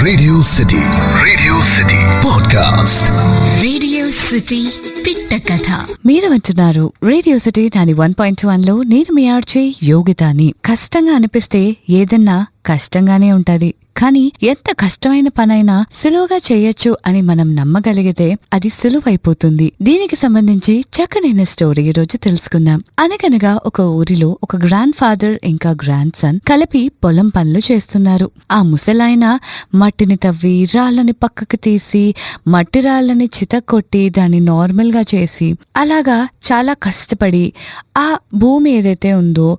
Radio City podcast. Radio city పిట్ట కథ. మీరు వింటున్నారు రేడియో సిటీ 91.1లో. నేను మీ ఆర్జే యోగితాని. కష్టంగా అనిపిస్తే ఏదన్నా కష్టంగానే ఉంటది, కానీ ఎంత కష్టమైన పనైనా సులువుగా చేయొచ్చు అని మనం నమ్మగలిగితే అది సులువైపోతుంది. దీనికి సంబంధించి చక్కనైన స్టోరీ ఈ రోజు తెలుసుకుందాం. అనగనగా ఒక ఊరిలో ఒక గ్రాండ్ ఫాదర్ ఇంకా గ్రాండ్ సన్ కలిపి పొలం పనులు చేస్తున్నారు. ఆ ముసలాయన మట్టిని తవ్వి రాళ్ళని పక్కకు తీసి మట్టి రాళ్ళని చితక్కొట్టి దాన్ని నార్మల్ గా చేసి అలాగా చాలా కష్టపడి ఆ భూమి ఏదైతే ఉందో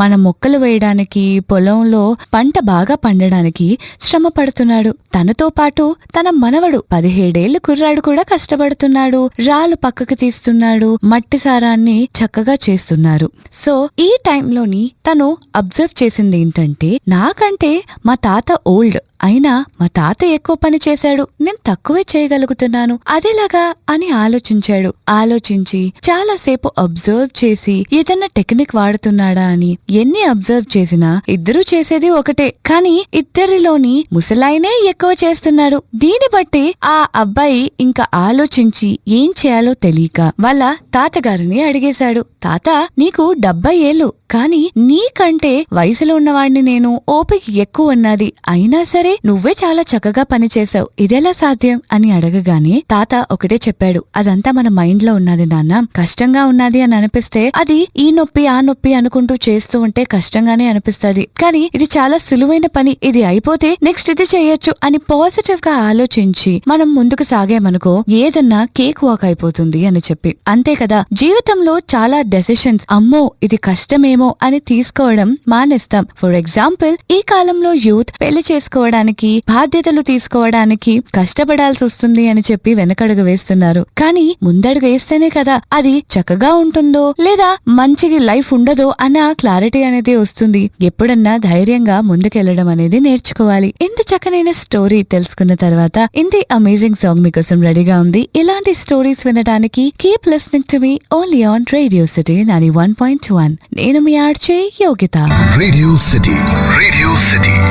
మన మొక్కలు వేయడానికి పొలంలో పంట బాగా పండడానికి శ్రమ పడుతున్నాడు. తనతో పాటు తన మనవడు 17 ఏళ్ల కుర్రాడు కూడా కష్టపడుతున్నాడు. రాళ్ళు పక్కకు తీస్తున్నాడు, మట్టి సారాన్ని చక్కగా చేస్తున్నారు. సో ఈ టైంలోని తను అబ్జర్వ్ చేసింది ఏంటంటే, నాకంటే మా తాత ఓల్డ్ అయినా మా తాత ఎక్కువ పని చేశాడు, నేను తక్కువే చేయగలుగుతున్నాను, అదేలాగా అని ఆలోచించాడు. ఆలోచించి చాలాసేపు అబ్జర్వ్ చేసి ఏదన్నా టెక్నిక్ వాడుతున్నాడా అని ఎన్ని అబ్జర్వ్ చేసినా ఇద్దరూ చేసేది ఒకటే, కానీ ఇద్దరిలోని ముసలాయనే ఎక్కువ చేస్తున్నాడు. దీన్ని బట్టి ఆ అబ్బాయి ఇంకా ఆలోచించి ఏం చేయాలో తెలియక వాళ్ళ తాతగారిని అడిగేశాడు. తాత, నీకు 70 ఏళ్ళు, కానీ నీకంటే వయసులో ఉన్నవాడిని నేను, ఓపిక ఎక్కువ ఉన్నది, అయినా సరే నువ్వే చాలా చక్కగా పనిచేశావు, ఇదెలా సాధ్యం అని అడగగానే తాత ఒకటే చెప్పాడు. అదంతా మన మైండ్ లో ఉన్నది నాన్న. కష్టంగా ఉన్నది అని అనిపిస్తే అది ఈ నొప్పి ఆ నొప్పి అనుకుంటూ చేస్తూ ఉంటే కష్టంగానే అనిపిస్తది, కానీ ఇది చాలా సులువైన పని, ఇది అయిపోతే నెక్స్ట్ ఇది చేయొచ్చు అని పాజిటివ్ గా ఆలోచించి మనం ముందుకు సాగామనుకో ఏదన్నా కేక్ వాక్ అయిపోతుంది అని చెప్పి. అంతే కదా, జీవితంలో చాలా డెసిషన్స్ అమ్మో ఇది కష్టమేమో అని తీసుకోవడం మానేస్తాం. ఫర్ ఎగ్జాంపుల్, ఈ కాలంలో యూత్ పెళ్లి చేసుకోవడానికి, బాధ్యతలు తీసుకోవడానికి కష్టపడాల్సి వస్తుంది అని చెప్పి వెనకడుగు వేస్తున్నారు. కానీ ముందడుగు వేస్తేనే కదా అది చక్కగా ఉంటుందో లేదా మంచిగా లైఫ్ ఉండదో అన్న క్లారిటీ అనేది వస్తుంది. ఎప్పుడన్నా ధైర్యంగా ముందుకెళ్లడం అనేది నేర్చుకోవాలి. ఇంత చక్కనైన స్టోరీ తెలుసుకున్న తర్వాత ఇంత అమేజింగ్ సాంగ్ మీకోసం రెడీగా ఉంది. ఇలాంటి స్టోరీస్ వినడానికి keep listening to me only on Radio City 91.1. నేను మీ RJ Yogita. Radio City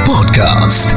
podcast.